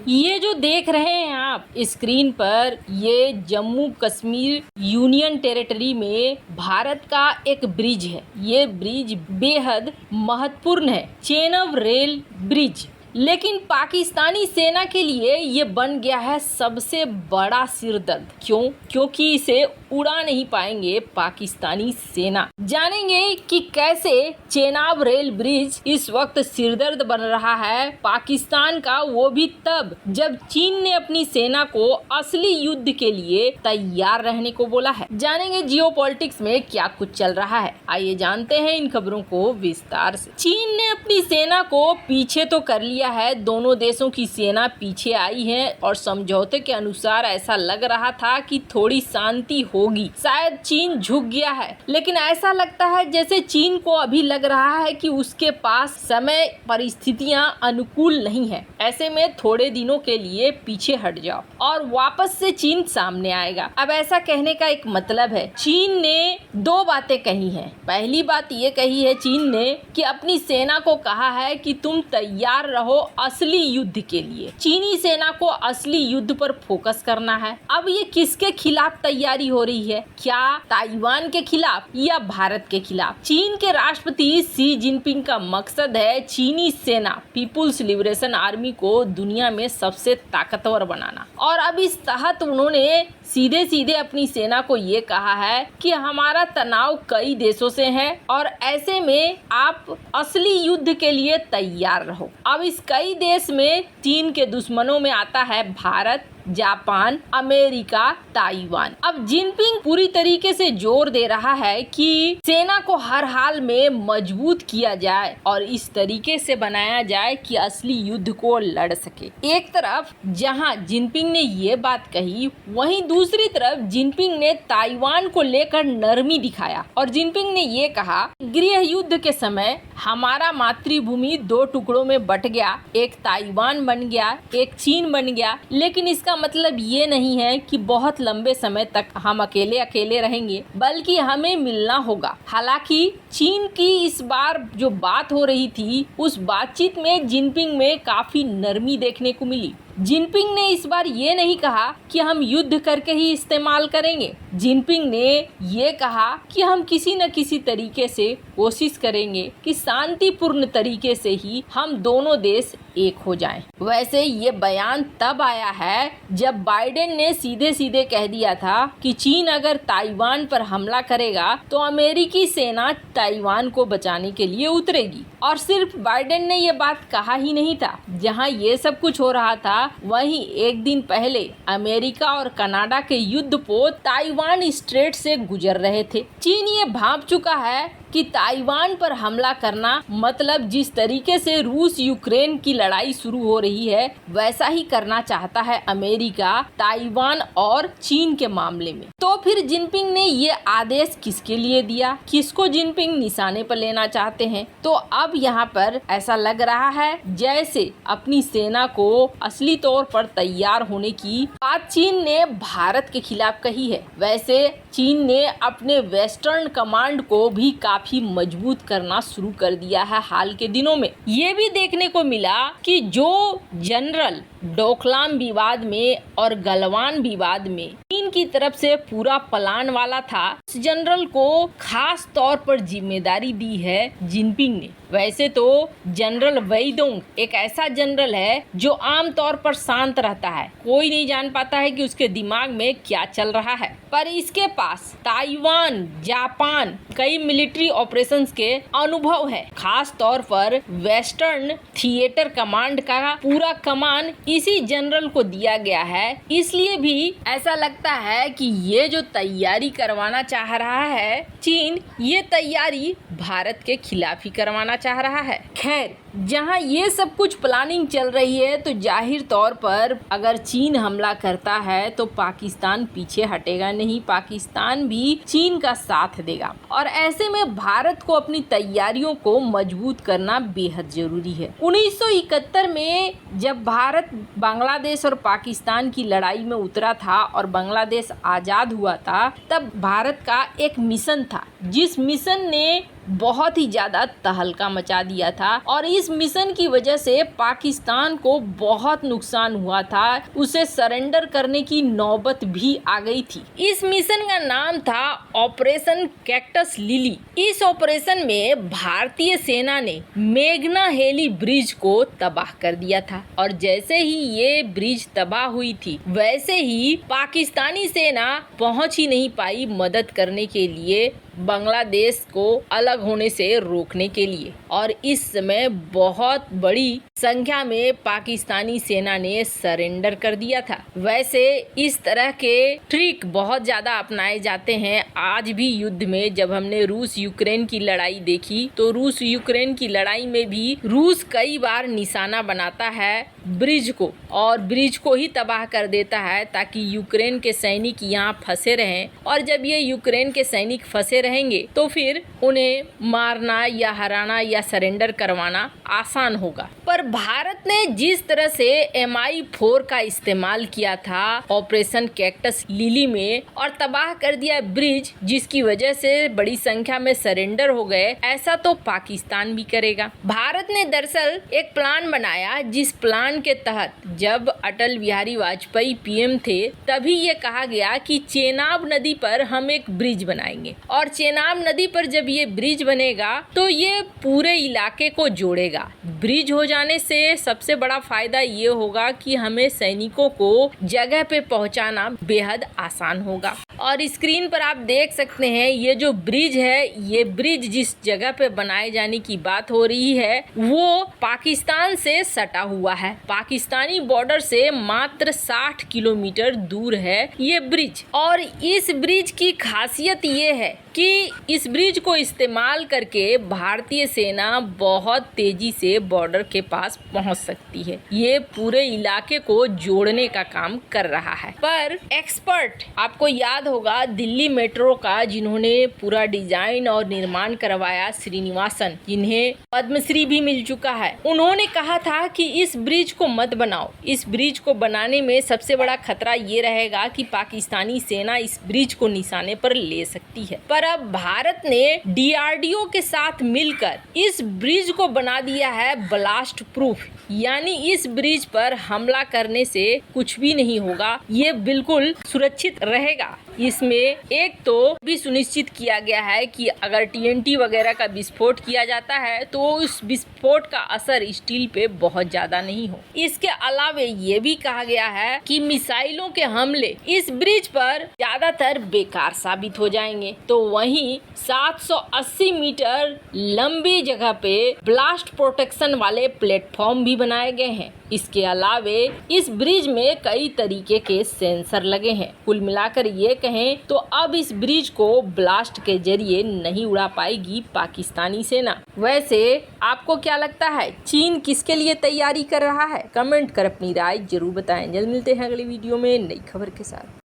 ये जो देख रहे हैं आप स्क्रीन पर, ये जम्मू कश्मीर यूनियन टेरिटरी में भारत का एक ब्रिज है। ये ब्रिज बेहद महत्वपूर्ण है, चेनाब रेल ब्रिज। लेकिन पाकिस्तानी सेना के लिए ये बन गया है सबसे बड़ा सिरदर्द। क्यों? क्योंकि इसे उड़ा नहीं पाएंगे पाकिस्तानी सेना। जानेंगे कि कैसे चेनाब रेल ब्रिज इस वक्त सिरदर्द बन रहा है पाकिस्तान का, वो भी तब जब चीन ने अपनी सेना को असली युद्ध के लिए तैयार रहने को बोला है। जानेंगे जियोपॉलिटिक्स में क्या कुछ चल रहा है। आइए जानते हैं इन खबरों को विस्तार से। चीन ने अपनी सेना को पीछे तो कर लिया है, दोनों देशों की सेना पीछे आई है और समझौते के अनुसार ऐसा लग रहा था कि थोड़ी शांति होगी, शायद चीन झुक गया है। लेकिन ऐसा लगता है जैसे चीन को अभी लग रहा है कि उसके पास समय परिस्थितियां अनुकूल नहीं है। ऐसे में थोड़े दिनों के लिए पीछे हट जाओ और वापस से चीन सामने आएगा। अब ऐसा कहने का एक मतलब है, चीन ने दो बातें कही हैं। पहली बात ये कही है चीन ने कि अपनी सेना को कहा है कि तुम तैयार रहो असली युद्ध के लिए। चीनी सेना को असली युद्ध पर फोकस करना है। अब ये किसके खिलाफ तैयारी हो रही है? क्या ताइवान के खिलाफ या भारत के खिलाफ? चीन के राष्ट्रपति शी जिनपिंग का मकसद है चीनी सेना पीपुल्स लिबरेशन आर्मी को दुनिया में सबसे ताकतवर बनाना। और अब इस तहत उन्होंने सीधे सीधे अपनी सेना को ये कहा है कि हमारा तनाव कई देशों से है और ऐसे में आप असली युद्ध के लिए तैयार रहो। अब इस कई देश में चीन के दुश्मनों में आता है भारत, जापान, अमेरिका, ताइवान। अब जिनपिंग पूरी तरीके से जोर दे रहा है कि सेना को हर हाल में मजबूत किया जाए और इस तरीके से बनाया जाए कि असली युद्ध को लड़ सके। एक तरफ जहां जिनपिंग ने ये बात कही, वहीं दूसरी तरफ जिनपिंग ने ताइवान को लेकर नरमी दिखाया और जिनपिंग ने ये कहा, गृह युद्ध के समय हमारा मातृभूमि दो टुकड़ों में बट गया, एक ताइवान बन गया, एक चीन बन गया। लेकिन इसका मतलब ये नहीं है कि बहुत लंबे समय तक हम अकेले अकेले रहेंगे, बल्कि हमें मिलना होगा। हालांकि चीन की इस बार जो बात हो रही थी, उस बातचीत में जिनपिंग में काफी नरमी देखने को मिली। जिनपिंग ने इस बार ये नहीं कहा कि हम युद्ध करके ही इस्तेमाल करेंगे। जिनपिंग ने ये कहा कि हम किसी न किसी तरीके से कोशिश करेंगे कि शांतिपूर्ण तरीके से ही हम दोनों देश एक हो जाएं। वैसे ये बयान तब आया है जब बाइडेन ने सीधे सीधे कह दिया था कि चीन अगर ताइवान पर हमला करेगा तो अमेरिकी सेना ताइवान को बचाने के लिए उतरेगी। और सिर्फ बाइडेन ने ये बात कहा ही नहीं था, जहां ये सब कुछ हो रहा था वहीं एक दिन पहले अमेरिका और कनाडा के युद्धपोत ताइवान स्ट्रेट से गुजर रहे थे। चीन ये भांप चुका है कि ताइवान पर हमला करना मतलब जिस तरीके से रूस यूक्रेन की लड़ाई शुरू हो रही है, वैसा ही करना चाहता है अमेरिका ताइवान और चीन के मामले में। तो फिर जिनपिंग ने ये आदेश किसके लिए दिया? किसको जिनपिंग निशाने पर लेना चाहते हैं? तो अब यहाँ पर ऐसा लग रहा है जैसे अपनी सेना को असली तौर पर तैयार होने की बात चीन ने भारत के खिलाफ कही है। वैसे चीन ने अपने वेस्टर्न कमांड को भी काफी मजबूत करना शुरू कर दिया है हाल के दिनों में। ये भी देखने को मिला कि जो जनरल डोकलाम विवाद में और गलवान विवाद में चीन की तरफ से पूरा प्लान वाला था, उस जनरल को खास तौर पर जिम्मेदारी दी है जिनपिंग ने। वैसे तो जनरल वेइडोंग एक ऐसा जनरल है जो आम तौर पर शांत रहता है, कोई नहीं जान पाता है कि उसके दिमाग में क्या चल रहा है। पर इसके पास ताइवान, जापान, कई मिलिट्री ऑपरेशंस के अनुभव है। खास तौर पर वेस्टर्न थिएटर कमांड का पूरा कमान इसी जनरल को दिया गया है। इसलिए भी ऐसा लगता है कि ये जो तैयारी करवाना चाह रहा है चीन, ये तैयारी भारत के खिलाफ ही करवाना चाह रहा है। खैर, जहां ये सब कुछ प्लानिंग चल रही है तो जाहिर तौर पर अगर चीन हमला करता है तो पाकिस्तान पीछे हटेगा नहीं, पाकिस्तान भी चीन का साथ देगा। और ऐसे में भारत को अपनी तैयारियों को मजबूत करना बेहद जरूरी है। 1971 में जब भारत बांग्लादेश और पाकिस्तान की लड़ाई में उतरा था और बांग्लादेश आजाद हुआ था, तब भारत का एक मिशन था जिस मिशन ने बहुत ही ज़्यादा तहलका मचा दिया था और इस मिशन की वजह से पाकिस्तान को बहुत नुकसान हुआ था। उसे सरेंडर करने की नौबत भी आ गई थी। इस मिशन का नाम था ऑपरेशन कैक्टस लिली। इस ऑपरेशन में भारतीय सेना ने मेघना हेली ब्रिज को तबाह कर दिया था और जैसे ही ये ब्रिज तबाह हुई थी वैसे ही पाकिस्तानी सेना पहुंच ही नहीं पाई मदद करने के लिए, बांग्लादेश को अलग होने से रोकने के लिए। और इस समय बहुत बड़ी संख्या में पाकिस्तानी सेना ने सरेंडर कर दिया था। वैसे इस तरह के ट्रिक बहुत ज़्यादा अपनाए जाते हैं आज भी युद्ध में। जब हमने रूस यूक्रेन की लड़ाई देखी तो रूस यूक्रेन की लड़ाई में भी रूस कई बार निशाना बनाता है ब्रिज को और ब्रिज को ही तबाह कर देता है ताकि यूक्रेन के सैनिक यहाँ फंसे रहें। और जब ये यूक्रेन के सैनिक फंसे रहेंगे तो फिर उन्हें मारना या हराना या सरेंडर करवाना आसान होगा। पर भारत ने जिस तरह से Mi-4 का इस्तेमाल किया था ऑपरेशन कैक्टस लिली में और तबाह कर दिया ब्रिज, जिसकी वजह से बड़ी संख्या में सरेंडर हो गए, ऐसा तो पाकिस्तान भी करेगा। भारत ने दरअसल एक प्लान बनाया जिस प्लान के तहत जब अटल बिहारी वाजपेयी पीएम थे तभी ये कहा गया कि चेनाब नदी पर हम एक ब्रिज बनाएंगे और चेनाब नदी पर जब ये ब्रिज बनेगा तो ये पूरे इलाके को जोड़ेगा। ब्रिज हो जाने से सबसे बड़ा फायदा ये होगा कि हमें सैनिकों को जगह पे पहुंचाना बेहद आसान होगा। और स्क्रीन पर आप देख सकते हैं ये जो ब्रिज है, ये ब्रिज जिस जगह पे बनाए जाने की बात हो रही है वो पाकिस्तान से सटा हुआ है। पाकिस्तानी बॉर्डर से मात्र 60 किलोमीटर दूर है ये ब्रिज। और इस ब्रिज की खासियत ये है कि इस ब्रिज को इस्तेमाल करके भारतीय सेना बहुत तेजी से बॉर्डर के पास पहुंच सकती है। ये पूरे इलाके को जोड़ने का काम कर रहा है। पर एक्सपर्ट, आपको याद होगा दिल्ली मेट्रो का जिन्होंने पूरा डिजाइन और निर्माण करवाया, श्रीनिवासन, जिन्हें पद्मश्री भी मिल चुका है, उन्होंने कहा था कि इस ब्रिज को मत बनाओ। इस ब्रिज को बनाने में सबसे बड़ा खतरा ये रहेगा कि पाकिस्तानी सेना इस ब्रिज को निशाने पर ले सकती है। पर अब भारत ने DRDO के साथ मिलकर इस ब्रिज को बना दिया है ब्लास्ट प्रूफ, यानी इस ब्रिज पर हमला करने से कुछ भी नहीं होगा, ये बिल्कुल सुरक्षित रहेगा। इसमें एक तो भी सुनिश्चित किया गया है कि अगर TNT वगैरह का विस्फोट किया जाता है तो उस विस्फोट का असर स्टील पे बहुत ज्यादा नहीं हो। इसके अलावा ये भी कहा गया है कि मिसाइलों के हमले इस ब्रिज पर ज्यादातर बेकार साबित हो जाएंगे। तो वहीं 780 मीटर लंबी जगह पे ब्लास्ट प्रोटेक्शन वाले प्लेटफॉर्म भी बनाए गए हैं। इसके अलावे इस ब्रिज में कई तरीके के सेंसर लगे हैं। कुल मिलाकर ये कहें तो अब इस ब्रिज को ब्लास्ट के जरिए नहीं उड़ा पाएगी पाकिस्तानी सेना। वैसे आपको क्या लगता है, चीन किसके लिए तैयारी कर रहा है? कमेंट कर अपनी राय जरूर बताएं। जल्द मिलते हैं अगली वीडियो में नई खबर के साथ।